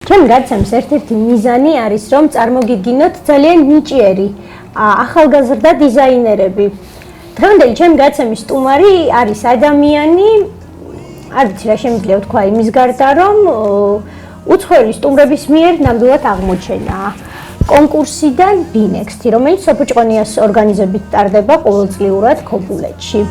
ჩემი გარცემის ერთ-ერთი მიზანი არის, რომ წარმოგიდგინოთ ძალიან ნიჭიერი ახალგაზრდა დიზაინერები. დღევანდელი ჩემი გარცემის სტუმარი არის ადამიანი, არ ვიცი რა შემიძლია ვთქვა იმის გარდა, რომ უცხოელი სტუმრების მიერ ნამდვილად აღმოჩენაა. კონკურსიდან BNext, რომელიც სოფოჭყონიას ორგანიზებით ტარდება ყოველწლიურად ქობულეთში.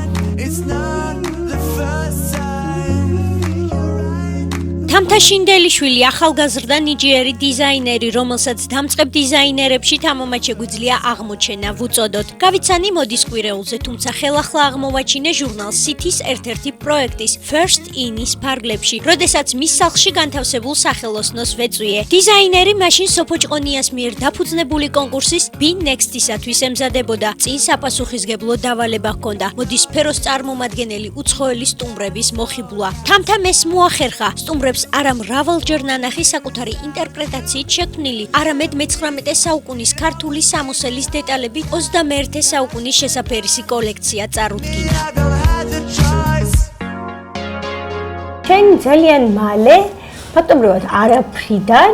თამთა შინდელიშვილი ახალგაზრდა ნიჭიერი დიზაინერი, რომელსაც დამწყებ დიზაინერებში თამამად შეგვიძლია აღმოჩენა ვუწოდოთ. გავიცანი მოდის კვირეულზე, თუმცა ხელახლა აღმოვაჩინე ჟურნალ City-ს ერთ-ერთი პროექტის First In-ის ფარგლებში, როდესაც მის სახლში განთავსებულ სახელოსნოს ვეწვიე. დიზაინერი მაშინ სოფოჭყონიას მიერ დაფუძნებული კონკურსის BNext-ისათვის ემზადებოდა. წინ საპასუხისგებლო დავალება ჰქონდა. მოდის სფეროს წარმომადგენელი უცხოელი სტუმრების მოხიბლა. თამთა მეს მოახერხა სტუმრებს არა მრავალჯერ ნანახი საკუთარი ინტერპრეტაციით შექმნილი, არამედ მე-19 საუკუნის ქართული სამოსელის დეტალები 21 საუკუნის შესაფერისი კოლექცია წარუდგინა. შენ ძალიან მალე, ფაქტობრივად არაფრიდან,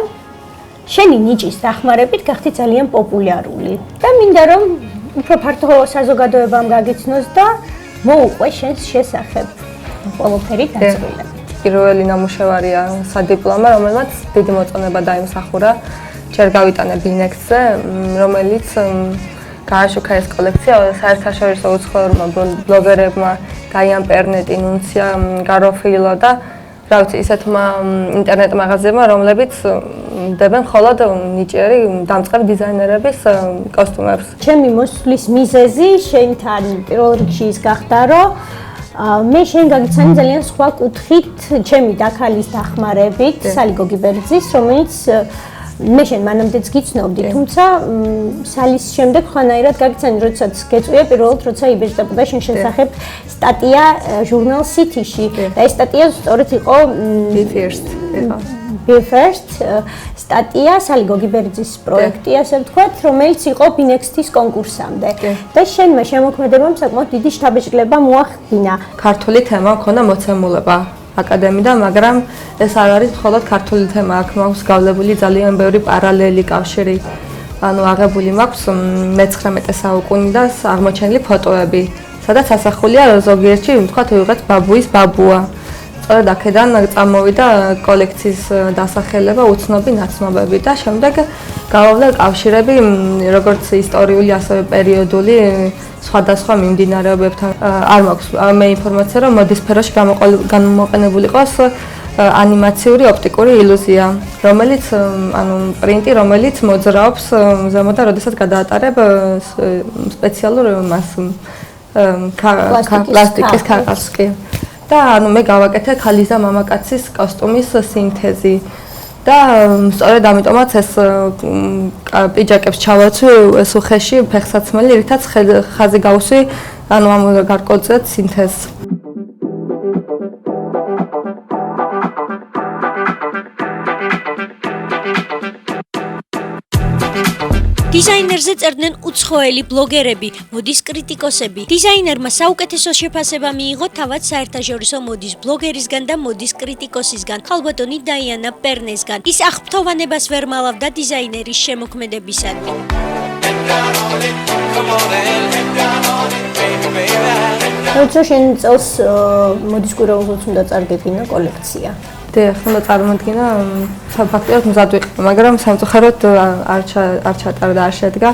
შენი ნიჭის დახმარებით გახდი ძალიან პოპულარული. და მინდა რომ უფრო ფართო საზოგადოებამ გაგიცნოს და მოუყვე შენს შესახებ ყველაფერი დაწვრილება. პირველი ნამუშევარია სადიპლომო, რომელმაც დიდი მოწონება დაიმსახურა. ჯერ გავიტანე BNext-ზე, რომელიც გააშუქა ეს კოლექცია საერთაშორისო უცხოურმა ბლოგერებმა, გაიან პერნეტი, ნუნცია გაროფილო და რა ვიცი, ისეთმა ინტერნეტ მაღაზიებმა, რომლებიც დებენ მხოლოდ ნიჭიერი დამწყებ დიზაინერების კოსტუმებს. ჩემი მოსვლის მიზეზი შენთან პირველ რიგში ის გახდა, რომ მე შენ გაგიცანი ძალიან სხვა კუთხით ჩემი დაქალის დახმარებით სალიგო გიბერძის, რომელიც მე შენ მანამდეც გიცნობდი, თუმცა სალის შემდეგ ხანაერად გაგიცანი, როდესაც გეწვია პირველად, როცა იბეჭდებოდა შენ შესახებ სტატია ჟურნალ City-ში. და ეს სტატია სწორედ იყო Be First სტატია სალიგო გიბერძის პროექტი, ასე ვთქვათ, რომელიც იყო BNext-ის კონკურსამდე. და შენმა შემოქმედებამ საკმაოდ დიდი შთაბეჭდილება მოახდინა. ქართული თემა მქონდა მოცემულობა აკადემიიდან, მაგრამ ეს არ არის მხოლოდ ქართული თემა, აქ მაქვს გავლებული ძალიან ბევრი პარალელი კავშირი. ანუ აღებული მაქვს მე-19 საუკუნიდან აღმოჩენილი ფოტოები, სადაც ასახულია ზოგიერთში, ვთქვათ, ვიღაც ბაბუის ბაბუა. სწორედ აქედან წამოვიდა კოლექციის დასახელება უცნობი ნაცნობები და შემდეგ გავავლე კავშირები როგორც ისტორიული, ასევე პერიოდული სხვადასხვა მიმდინარეობებთან. არ მაქვს მე ინფორმაცია, რომ მოდის სფეროში გამოყენებული იყოს ანიმაციური ოპტიკური ილუზია, რომელიც ანუ პრინტი, რომელიც მოძრაობს ზემოდან, როდესაც გადაატარებ სპეციალურ მას პლასტიკის ქაღალდს. და ანუ მე გავაკეთე ქალის და მამაკაცის კოსტუმის სინთეზი და სწორედ ამიტომაც ეს პიჯაკებს ჩავაცვი ეს უხეში ფეხსაცმელი, რითაც ხაზი გავუსვი ანუ ამ გარკვეულ სინთეზს. დიზაინერზე წერდნენ უცხოელი ბლოგერები, მოდის კრიტიკოსები. დიზაინერმა საუკეთესო შეფასება მიიღო თავად საერთაშორისო მოდის ბლოგერისგან და მოდის კრიტიკოსისგან, ხალბატონი დაიანა პერნესგან. ის აღფრთოვანებას ვერ მალავდა დიზაინერის შემოქმედებისადმი. როცა შენ წელს მოდის კვირაულზეც უნდა წარგებინა კოლექცია. დიახ, უნდა წარმოვიდგინო, ფაქტობრივად მზად ვიყავ, მაგრამ სამწუხაროდ არ ჩატარა და არ შედგა.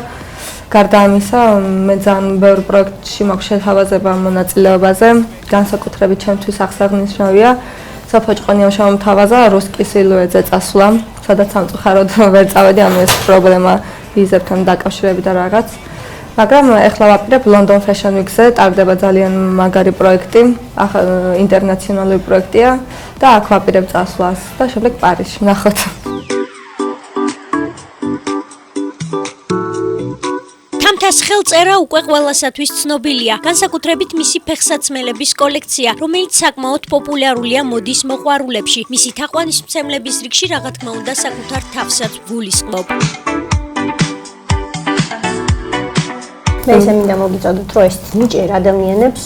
გარდა ამისა, მე ძალიან ბევრ პროექტში მაქვს შეთავაზება მონაწილეობაზე, განსაკუთრებით ჩემთვის აღსანიშნავია სოფოჭყონიამ შემოთავაზა რუსკი სილუეტზე წასვლა, სადაც სამწუხაროდ ვერ წავედი, ანუ ეს პრობლემა ვიზებთან დაკავშირებით და რაღაც. მაგრამ ეხლა ვაპირებ London Fashion Week-ზე, ტარდება ძალიან მაგარი პროექტი, ინტერნაციონალური პროექტია და აქ ვაპირებ წასვლას და შემდეგ პარიზში ვნახოთ. თამთას ხელწერა უკვე ყველასათვის ცნობილია, განსაკუთრებით მისი ფეხსაცმელების კოლექცია, რომელიც საკმაოდ პოპულარულია მოდის მოყვარულებში. მისი თაყვანისმცემლების რიგში რა თქმა უნდა საკუთარ თავსაც გულისხმობ. მე ისე მინდა მოგიწოდოთ, რომ ეს ნიჭიერ ადამიანებს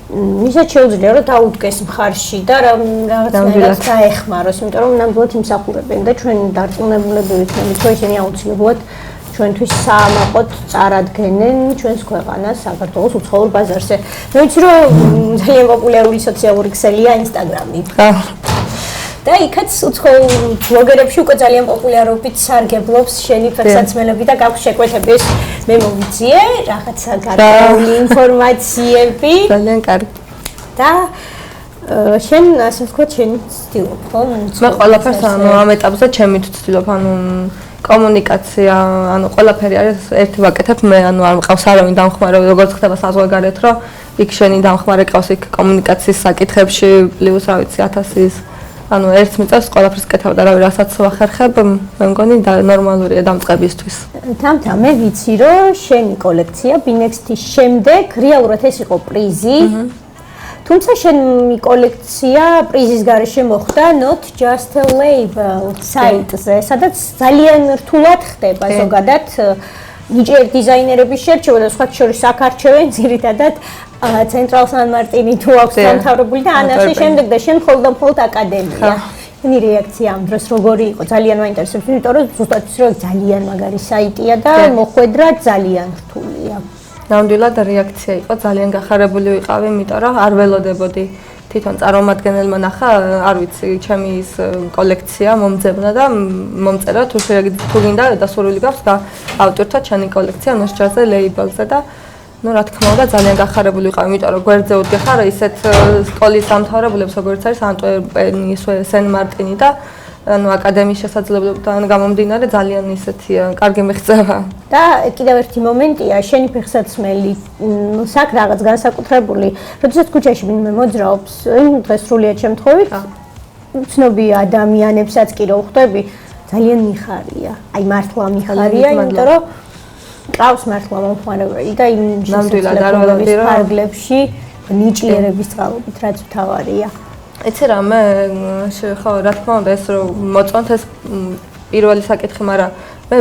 ვისაც შეუძლია რომ დაუდგეს მხარში და რაღაცნაირად დაეხმაროს, იმიტომ რომ ნამდვილად იმსახურებენ და ჩვენ დარწმუნებულები ვით, რომ ისინი აუცილებლად ჩვენთვის საამაყოდ წარადგენენ ჩვენს ქვეყანას საქართველოს უცხოურ ბაზარზე. მე ვიცი რომ ძალიან პოპულარული სოციალური ქსელია Instagram-ი. და იქაც უცხოურ ბლოგერებში უკვე ძალიან პოპულარობით სარგებლობს შენი ფეხსაცმელები და გაქვს შეკვეთების. მე მოვიძიე რაღაცა გარკვეული ინფორმაციები. ძალიან კარგი. და შენ ასე ვთქვათ, შენ ვცდილობ, ხო? მე ყველაფერს ამ ეტაპზე ჩემი ვცდილობ, კომუნიკაცია, ყველაფერი არის ერთი ვაკეთებ, მე არ მყავს არავინ დამხმარე, როგორც ხდება საზღვარგარეთ, რომ იქ შენი დამხმარე ყავს იქ კომუნიკაციის საკითხებში, პლუს რა ვიცი 1000-ის ერთს მიწევს ყველაფერს კეთებ და რავი რასაც ვახერხებ, მე მგონი ნორმალურია დამწყებისთვის. თამთა, მე ვიცი, რომ შენი კოლექცია Binext-ის შემდეგ რეალურად ეს იყო პრიზი. თუმცა შენი კოლექცია პრიზის გარეშე მოხდა Not Just a Label საიტზე, სადაც ძალიან რთულად ხდება ზოგადად ნიჭიერ დიზაინერების შერჩევა და სხვა შორის აქ არჩევენ ძირითადად ცენტრალ სან-მარტინი თუ აქვს დამთავრებული და ან ასე შემდეგ და შენ მხოლოდ აკადემია. შენი რეაქცია ამ დროს როგორი იყო? ძალიან მაინტერესებს, იმიტომ რომ ზუსტად ის რომ ძალიან მაგარი საიტია და მოხვედრა ძალიან რთულია. ნამდვილად რეაქცია იყო, ძალიან გახარებული ვიყავი, იმიტომ რომ არ ველოდებოდი თვითონ წარმომადგენელმა ნახა, არ ვიცი, ჩემი ის კოლექცია მომძებნა და მომწერა თუ გინდა დასურვილი გაქვს და ავტორთა ჩემი კოლექცია ნოშჯაზე ლეიბელზე და რა თქმა უნდა ძალიან გახარებული ვიყავი, იმიტომ რომ გვერდზე უდგეხარ ისეთ სკოლის დამთავრებულებს, როგორც არის ანტვერპენი, სენ-მარტინი და აკადემიის შესაძლებლობიდან გამომდინარე ძალიან ისეთი კარგი მიღწევა. და კიდევ ერთი მომენტია, შენი ფეხსაცმელი საკ რაღაც განსაკუთრებული, როდესაც ქუჩაში ვინმე მოძრაობს, დღეს სრულიად შემთხვევით, ცნობი ადამიანებსაც კი რო ხვდები, ძალიან მიხარია. აი მართლა მიხარია, იმიტომ რომ ყავს მართლა მომხმარებელი და იმ შესაძლებლობების ფარგლებში ნიჭიერების წყალობით რაც მთავარია. იცი რა, მე ხო რა თქმა უნდა ეს რომ მოწონთ ეს პირველი საკითხი, მაგრამ მე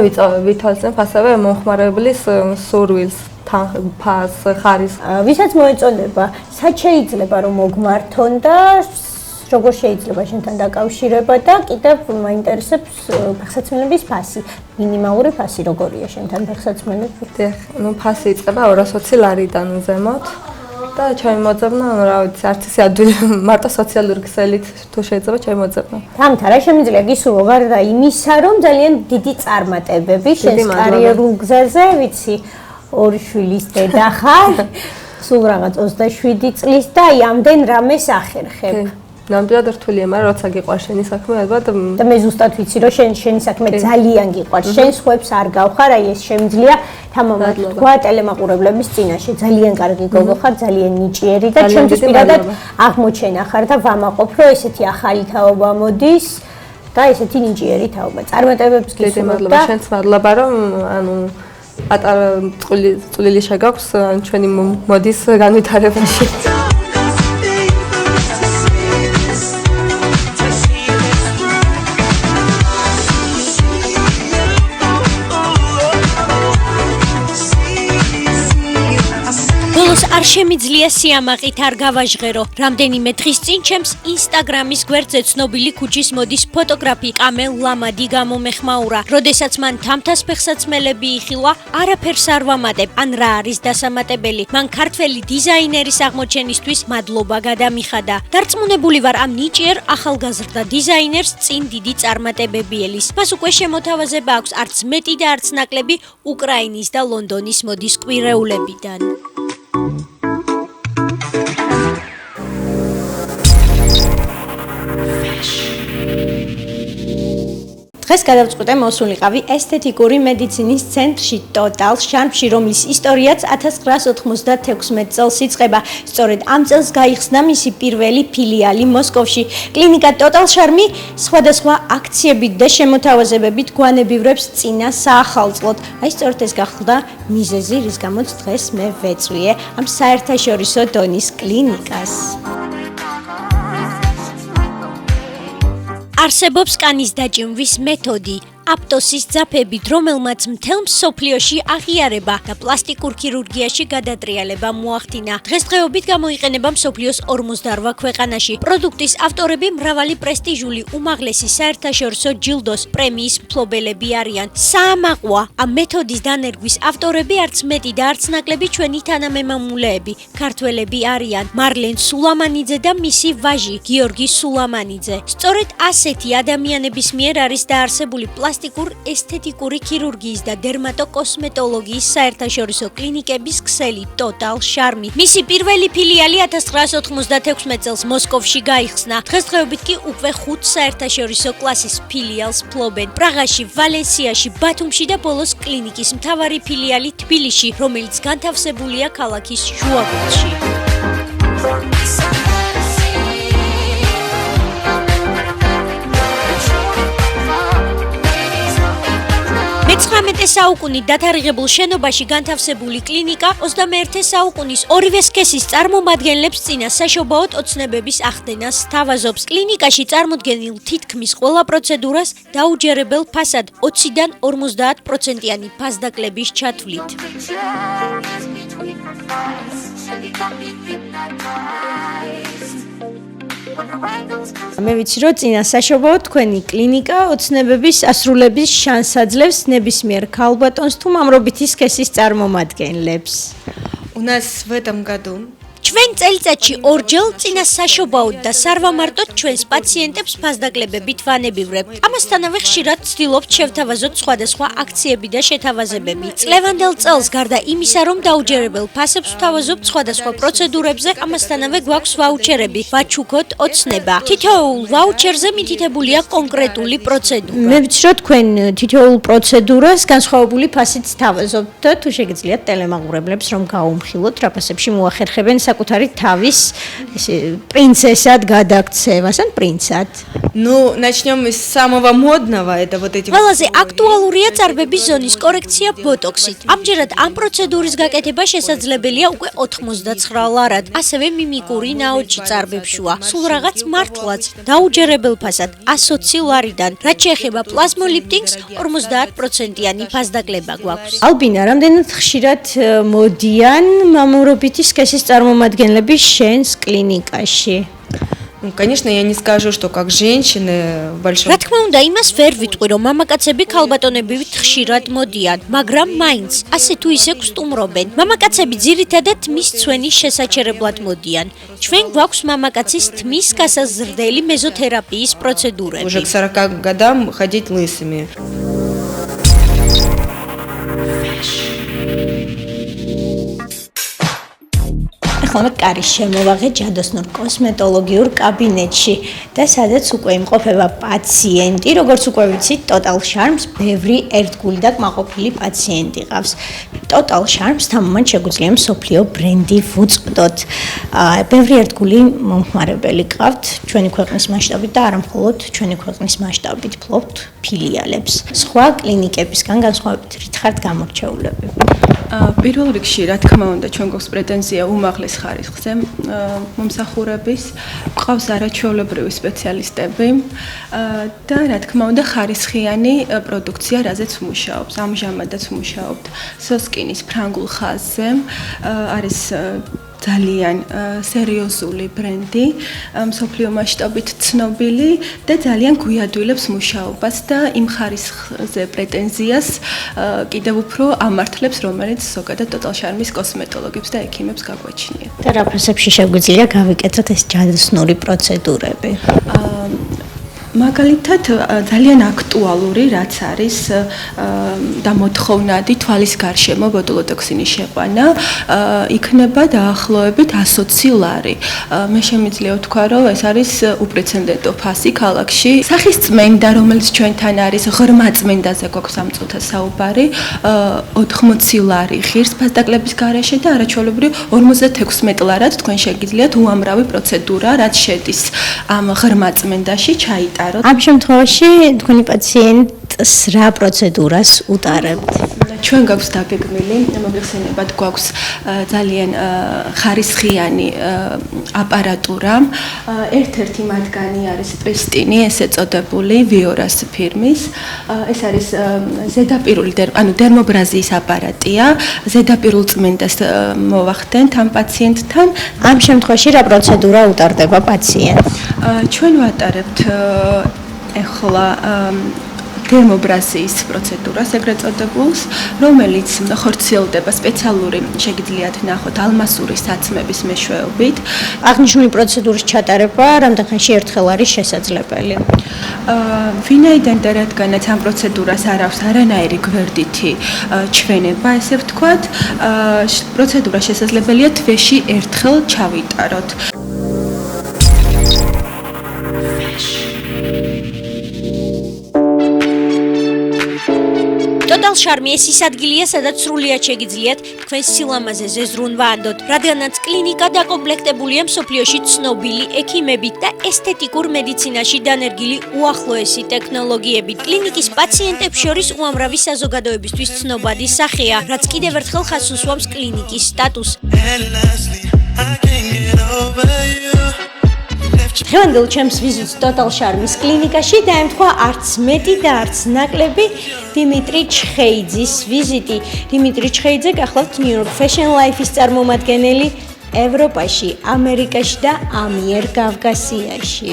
ვითვალისწინებ ასევე მომხმარებლის სურვილს, ფას, ხარისხს. ვისაც მოეწონება, სად შეიძლება რომ მოგმართონ და როგორ შეიძლება შენთან დაკავშირება და კიდევ მაინტერესებს ფეხსაცმელების ფასი, მინიმალური ფასი როგორია შენთან ფეხსაცმელები? ფასი იწყება 220 ლარიდან ზემოთ. და ჩაიმოძებნა, რა ვიცი, არც ისე ადვილი, მარტო სოციალური ქსელით თუ შეიძლება ჩაიმოძებნა. თამთა, რა შემიძლია გისურვო გარდა იმისა, რომ ძალიან დიდი წარმატებები შენს კარიერულ გზაზე, ვიცი, ორი შვილის დედა ხარ, სულ რაღაც 27 წლის და ამდენ რამეს ახერხებ. ნამდვილად რთულია, მაგრამ როცა გიყვარს შენი საქმე, ალბათ და მე ზუსტად ვიცი, რომ შენი საქმე ძალიან გიყვარს, შენ სხვებს არ გავხარ, აი ეს შემიძლია თამამად თქვა ტელემაყურებლების წინაშე. ძალიან კარგი გოგო ხარ, ძალიან ნიჭიერი და ჩვენთვის პირადად აღმოჩენა ხარ და ვამაყობ, რომ ესეთი ახალი თაობა მოდის და ესეთი ნიჭიერი თაობა. წარმატებებს გისურვებ და შენც მადლობა, რომ პატარა წვლილი შეგაქვს ჩვენი მოდის განვითარებაში. არ შემიძლია სიამაყით არ გავაჟღერო. რამდენიმე დღის წინ ჩემს Instagram-ის გვერდზე ცნობილი ქუჩის მოდის ფოტოგრაფი კამელ ლამადი გამომეხმაურა. როდესაც მან თამთას ფეხსაცმელები იხილვა, არაფერს არ ვამატებ, ან რა არის დასამატებელი. მან ქართველი დიზაინერის აღმოჩენისთვის მადლობა გადამიხადა. დარწმუნებული ვარ ამ ნიჭიერ ახალგაზრდა დიზაინერს წინ დიდი წარმატებები ელის. მას უკვე შემოთავაზება აქვს არც მეტი და არც ნაკლები უკრაინის და ლონდონის მოდის კვირეულებიდან. დღეს გადავწყვიტე მოსულიყავი ესთეტიკური მედიცინის ცენტრში Total Charmში, რომლის ისტორიაც 1996 წელს იწყება. სწორედ ამ წელს გაიხსნა მისი პირველი ფილიალი მოსკოვში. კლინიკა Total Charm სხვადასხვა აქციებით და შემოთავაზებებით გვანებივრებს წინა საახალწლოდ. აი სწორედ ეს გახლდა მიზეზი, რის გამოც დღეს მე ვეწვიე ამ საერთაშორისო დონის კლინიკას. არსებობს კანის დაჭიმვის მეთოდი, აპტოსის ძაფებით, რომელმაც მთელ მსოფლიოში აღიარება და პლასტიკურ ქირურგიაში გადატრიალება მოახდინა. დღესდღეობით გამოიყენება მსოფლიოს 48 ქვეყანაში. პროდუქტის ავტორები მრავალი პრესტიჟული უმაღლესი საერთაშორისო ჯილდოს პრემიის მფლობელები არიან. საამაყოა, ამ მეთოდის დანერგვის ავტორები არც მეტი და არც ნაკლები ჩვენი თანამემამულეები, ქართველები არიან. მარლენ სულამანიძე და მისი ვაჟი, გიორგი სულამანიძე. სწორედ ასეთი ადამიანების მიერ არის დაარსებული პლასტიკურ ესთეტიკური ქირურგიის და დერმატოკოსმეტოლოგიის საერთაშორისო კლინიკების ქსელი Total Charm. მისი პირველი ფილიალი 1996 წელს მოსკოვში გაიხსნა. დღესდღეობით კი უკვე 5 საერთაშორისო კლასის ფილიალს ფლობენ. პრაღაში, ვალენსიაში, ბათუმში და ბოლოს კლინიკის მთავარი ფილიალი თბილისში, რომელიც განთავსებულია ქალაქის შუაგულში. მე-19 საუკუნით დათარიღებულ შენობაში განთავსებული კლინიკა 21 საუკუნის ორივე სქესის წარმომადგენლებს წინასაშობაოდ ოცნებების ახდენას სთავაზობს. კლინიკაში წარმოდგენილ თითქმის ყველა პროცედურას დაუჯერებელ ფასად 20-დან 50%-იანი ფასდაკლების ჩათვლით. მე ვიცი, რომ წინასაშობაოდ თქვენი კლინიკა ოცნებების ასრულების შანსს აძლევს ნებისმიერ ქალბატონს თუ მამრობითი სქესის წარმომადგენლებს. У нас в этом году ჩვენ წელიწადში ორჯერ წინასაშობაოდ და სარვამარტოდ ჩვენს პაციენტებს ფასდაკლებებით ვანებივრებთ. ამასთანავე ხშირად ვცდილობთ შევთავაზოთ სხვადასხვა აქციები და შეთავაზებები. წლევანდელ წელს გარდა იმისა, რომ დაუჯერებელ ფასებს ვთავაზობთ სხვადასხვა პროცედურებზე, ამასთანავე გვაქვს ვაუჩერები, ვაჩუქოთ ოცნება. თითოეულ ვაუჩერზე მითითებულია კონკრეტული პროცედურა. მე ვიცი, რომ თქვენ თითოეულ პროცედურას განსხვავებული ფასით სთავაზობთ და თუ შეგიძლიათ ტელემაყურებლებს რომ გაუმხილოთ, რა ფასებში მოახერხებენ საკუთარი თავის принцессად გადაქცევას ან პრინცად. Ну, начнем с самого модного, это вот эти ყველაზე აქტუალურია წარბების ზონის კორექცია ბოტოქსით. ამჯერად ამ პროცედურის გაკეთება შესაძლებელია უკვე 89 ლარად. ასევე მიმიკური ნაოჭი წარბებშუა. სულ რაღაც მართლაც დაუჯერებელ ფასად 120 ლარიდან. რაც შეეხება პლაზმოლიფტინგს 50%-იანი ფასდაკლება გვაქვს. ალბინა, რამდენად ხშირად მოდიან მამრობითი სქესის წარმომადგენლები შენს კლინიკაში? Ну, конечно, я не скажу, что как женщины в большом... რა თქმა უნდა, იმას ვერ ვიტყვი, რომ მამაკაცები ქალბატონებივით ხშირად მოდიან, მაგრამ მაინც ასე თუ ისე გსტუმრობენ. მამაკაცები ძირითადად თმის ცვენის შესაჩერებლად მოდიან. ჩვენ გვაქვს მამაკაცის თმის გასაზრდელი მეზოთერაპიის პროცედურები. Уже к 40 годам ходить лысыми. ახლა კარის შემოვაღე ჯადოსნურ კოსმეტოლოგიურ კაბინეტში და სადაც უკვე იმყოფება პაციენტი, როგორც უკვე ვიცით, Total Charm-ს ბევრი ერთგული და კმაყოფილი პაციენტი ყავს. Total Charm-ს თამამად შეგვიძლია მსოფლიო ბრენდი ვუწყვდოთ. ბევრი ერთგული მომხმარებელი ყავთ ჩვენი ქვეყნის მასშტაბით და არა მხოლოდ ჩვენი ქვეყნის მასშტაბით ფლობთ ფილიალებს. სხვა კლინიკებისგან განსხვავებით, რით ხართ გამორჩეულები? პირველ რიგში, რა თქმა უნდა, ჩვენ გვაქვს პრეტენზია უმაღლეს ხარისხზე მომსახურების, გვყავს არაჩვეულებრივი სპეციალისტები და რა თქმა უნდა, ხარისხიანი პროდუქცია, რაზეც ვმუშაობთ. ამჟამადაც ვმუშაობთ სოსკინის ფრანგულ ხაზზე, არის ძალიან სერიოზული ბრენდი, მსოფლიო მასშტაბით ცნობილი და ძალიან გვიადვილებს მუშაობას და იმ ხარისხზე პრეტენზიას კიდევ უფრო ამართლებს, რომელიც ზოგადად Total Charm-ის კოსმეტოლოგებს და ექიმებს გაგვაჩნიათ. და რა ფასებში შეგვიძლია გავიკეთოთ ეს ჯადოსნური პროცედურები? მაგალითად ძალიან აქტუალური რაც არის დამოთხოვნადი თვალის გარშემო ბოტულოტოქსინის შეყვანა იქნება დაახლოებით 120 ლარი. მე შემიძლია ვთქვა, რომ ეს არის უპრეცედენტო ფასი ქალაქში. სახის წმენდა, რომელიც ჩვენთან არის, ღრმა წმენდაზე გვაქვს ამ წუთას საუბარი, 80 ლარი ღირს ფასდაკლების გარეშე და არაჩვეულებრივ 56 ლარად თქვენ შეგიძლიათ უამრავი პროცედურა, რაც შედის ამ ღრმა წმენდაში ჩაიტაროთ. ამ შემთხვევაში თქვენი პაციენტი წს რა პროცედურას უტარებთ? ჩვენ გვაქვს დაგეგმილი, მოიხსენებათ, გვაქვს ძალიან ხარისხიანი აპარატურა. ერთ-ერთი მათგანი არის პრისტინი, ესე წოდებული ვიორას ფირმის. ეს არის ზედაპირული დერმობრაზიის აპარატია. ზედაპირულ წმენდას მოვახდენთ ამ პაციენტთან. ამ შემთხვევაში რა პროცედურა უტარდება პაციენტს? ჩვენ ვატარებთ ეხლა დერმობრაზიის პროცედურას, ეგრეთ წოდებულს, რომელიც ხორციელდება სპეციალური, შეგიძლიათ ნახოთ, ალმასური საცმების მეშვეობით. აღნიშნული პროცედურის ჩატარება რამდენ ხანში ერთხელ არის შესაძლებელი? ვინაიდან და რადგანაც ამ პროცედურას არ აქვს არანაირი გვერდითი ჩვენება, ესე ვთქვათ, პროცედურა შესაძლებელია თვეში ერთხელ ჩავიტაროთ. Total Charm ეს ის ადგილია, სადაც სრულიად შეგიძლიათ თქვენს სილამაზე ზეზრუნვანდოთ, რადგანაც კლინიკა დაკომპლექტებულია მსოფლიოში ცნობილი ექიმებით და ესთეტიკურ მედიცინაში დანერგილი უახლოესი ტექნოლოგიებით. კლინიკის პაციენტებს შორის უამრავი საზოგადოებისთვის ცნობადი სახეა, რაც კიდევ ერთხელ ხაზს უსვამს კლინიკის სტატუსს. დღევანდელ ჩემს ვიზიტს Total Charm-ის კლინიკაში დაემთხვა არც მეტი და არც ნაკლები დიმიტრი ჩხეიძის ვიზიტი. დიმიტრი ჩხეიძე გახლავთ New York Fashion Life-ის წარმომადგენელი ევროპაში, ამერიკაში და ამიერკავკასიაში.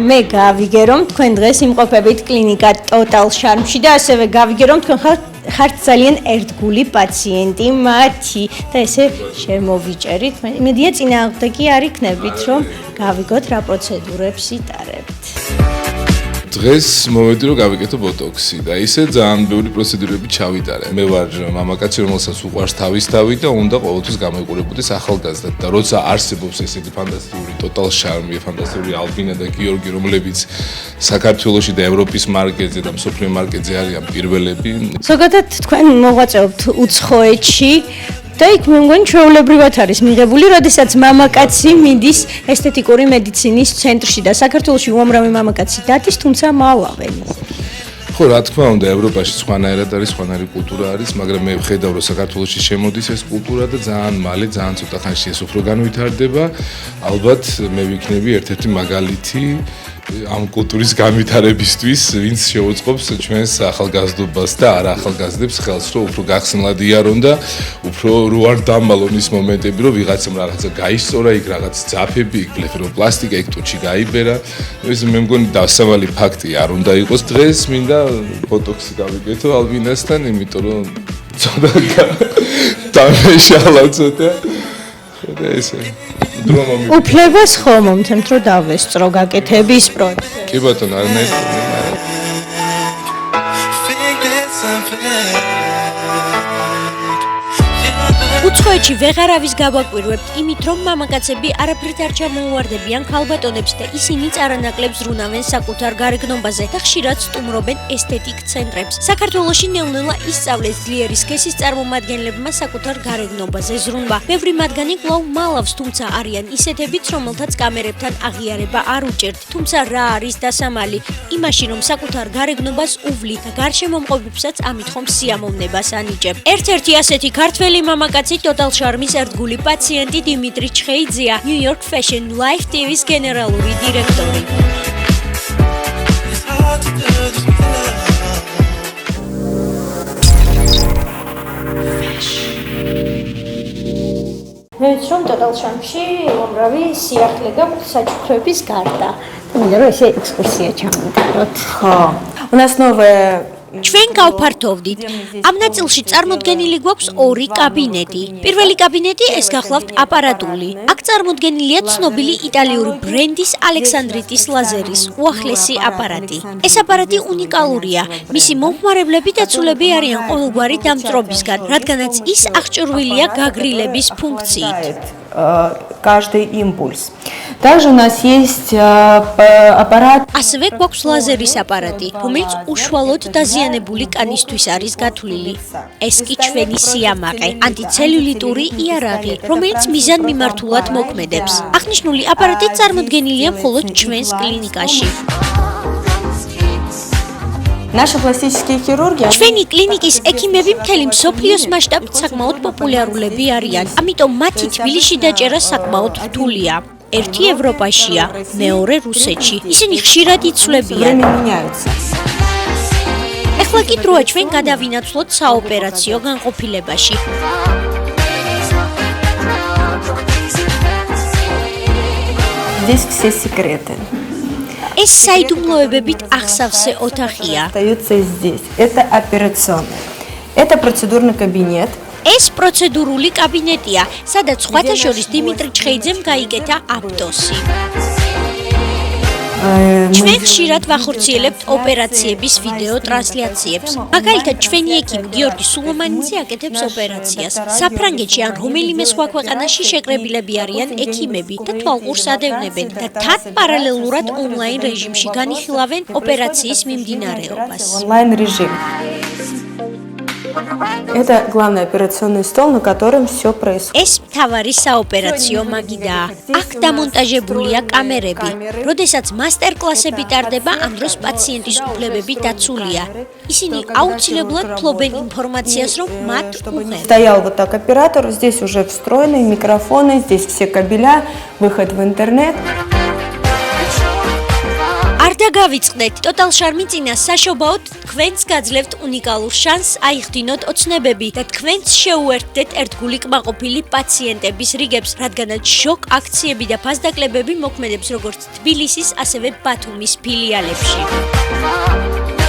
მე გავიგე რომ თქვენ დღეს იმყოფებით კლინიკა Total Charm-ში და ასევე გავიგე რომ თქვენ ხართ ძალიან ერთგული პაციენტი მათი და ესე შემოვიჭერით. მედია წინააღმდეგი არ იქნებით რომ გავიგოთ რა პროცედურებს იტარებთ. დღეს მომედი რომ გავიკეთო ბოტოქსი და ისე ძალიან ბევრი პროცედურები ჩავიტარე. მე ვარ მამაკაცი, რომელსაც უყვარს თავის თავი და უნდა ყოველთვის გამოიყურებოდეს ახალგაზრდად და როცა არსებობს ესეთი ფანტასტიკური Total Charm, ფანტასტიკური ალბინა და გიორგი, რომლებიც საქართველოში და ევროპის მარკეტზე და მსოფლიო მარკეტზე არიან პირველები. ზოგადად თქვენ მოღვაწეობთ უცხოეთში და იქ მე მგონი ჩვეულებრივად არის მიღებული, როდესაც მამაკაცი მიდის ესთეტიკური მედიცინის ცენტრში და საქართველოში უამრავი მამაკაცი დადის, თუმცა მალავენ. ხო, რა თქმა უნდა, ევროპაში სხვანაირად არის, სხვანაირი კულტურა არის, მაგრამ მე ვხედავ, რომ საქართველოში შემოდის ეს კულტურა და ძალიან მალე, ძალიან ცოტა ხანში ეს უფრო განვითარდება. ალბათ მე ვიქნები ერთ-ერთი მაგალითი ამ კულტურის განვითარებისთვის, ვინც შეუწყობს ჩვენს ახალგაზრდობას და არა ახალგაზრდებს ხელს, რომ უფრო გახსნილად იარონ და უფრო რო არ დამალონ ის მომენტები, რომ ვიღაცამ რაღაცა გაისწორა, იქ რაღაც ძაფები, იქ ბლეფაროპლასტიკა, იქ ტუჩი გაიბერა. ეს მე მგონი დასავალი ფაქტი არ უნდა იყოს დღეს, მინდა ბოტოქსი გავიკეთო ალბინასთან, იმიტომ რომ ცოტა დამეშალა ცოტა. და ესე უფლებას ხო მომთემთ რომ დავესწრო გაკეთების პროცესი? კი ბატონო, არანაირ უცხოეთში ვეღარავის გავაკვირვებთ იმით, რომ მამაკაცები არაფრით არ ჩამოუვარდებიან ქალბატონებს და ისინი წარანაკლებს ზრუნავენ საკუთარ გარეგნობაზე და ხშირად სტუმრობენ ესთეტიკ ცენტრებს. საქართველოში ნელ-ნელა ისწავლეს ძლიერი სქესის წარმომადგენლებმა საკუთარ გარეგნობაზე ზრუნვა. ბევრი მათგანი კვლავ მალავს, თუმცა არიან ისეთებიც, რომელთაც კამერებთან აღიარება არ უჭერთ. თუმცა რა არის დასამალი? იმაში, რომ საკუთარ გარეგნობას უვლი და გარშემომყოფებსაც ამით ხომ სიამოვნებას ანიჭებ. ერთ-ერთი ასეთი ქართველი მამაკაცი Total Charm-ის ერთგული პაციენტი დიმიტრი ჩხეიძეა, New York Fashion Life TV-ს გენერალური დირექტორი. მე ვიცი რომ Total Charm-ში უამრავი სიახლე გაქვს საჩუქრების გარდა. მინდა რომ ესე ექსკურსია ჩამოვიტაროთ. ხო. У нас новая ჩვენ გავფართოვდით. ამ ნაწილში წარმოდგენილი გვაქვს ორი კაბინეტი. პირველი კაბინეტი ეს გახლავთ აპარატული. აქ წარმოდგენილია ცნობილი იტალიური ბრენდის ალექსანდრიტის ლაზერის უახლესი აპარატი. ეს აპარატი უნიკალურია. მისი მომხმარებლები დაცულები არიან ყოველგვარი დამწრობისგან, რადგანაც ის აღჭურვილია გაგრილების ფუნქციით. каждый импульс. Также у нас есть аппарат. ასევე გვაქვს ლაზერის აპარატი, რომელიც უშუალოდ დაზიანებული კანისთვის არის გათვლილი. ეს კი ჩვენი სიამაყე, ანტიცელულიტური იარაღი, რომელიც მიზანმიმართულად მოქმედებს. აღნიშნული აპარატი წარმოდგენილია მხოლოდ ჩვენს კლინიკაში. Наши пластические хирурги. ჩვენი კლინიკის ექიმები მთელი მსოფლიოს მასშტაბით საკმაოდ პოპულარულები არიან, ამიტომ მათი თბილისში დაჭერა საკმაოდ რთულია. ერთი ევროპაშია, მეორე რუსეთში. ისინი ხშირად იცვლებიან. Время меняются. ეხლა კი დროა ჩვენ გადავინაცვლოთ საოპერაციო განყოფილებაში. Здесь все секреты. ეს საიდუმლოებებით ახსავსე ოთახია. Остаются здесь. Это операционная. Это процедурный кабинет. ეს პროცედურული კაბინეტია, სადაც სხვათა შორის დიმიტრი ჩხეიძემ გაიკეთა აპტოსი. ჩვენ ხშირად ვახორციელებთ ოპერაციების ვიდეო ტრანსლაციებს. მაგალითად, ჩვენი ექიმი გიორგი სულომანიძე აკეთებს ოპერაციას. საფრანგეთში ან რომელიმე სხვა ქვეყანაში შეკრებილები არიან ექიმები და თვალყურს ადევნებენ და თან პარალელურად ონლაინ რეჟიმში განიხილავენ ოპერაციის მიმდინარეობას. Онлайн режим. Это главный операционный стол, на котором все происходит. ეს მთავარი საოპერაციო მაგიდაა. აქ დამონტაჟებულია კამერები. როდესაც მასტერკლასები ტარდება, ამ დროს პაციენტის უფლებები დაცულია. ისინი აუცილებლად ფლობენ ინფორმაციას, რომ მათ უღებ. Стоял вот так оператор, здесь уже встроены микрофоны, здесь все кабеля, выход в интернет. არ დაგავიწყდეთ, Total Charm-ი წინა საშობაოდ თქვენს გაძლევთ უნიკალურ შანსს აიხდინოთ ოცნებები და თქვენს შეუერთდეთ ერთგული კმაყოფილი პაციენტების რიგებს, რადგანაც შოკ აქციები და ფასდაკლებები მოქმედებს როგორც თბილისის, ასევე ბათუმის ფილიალებში.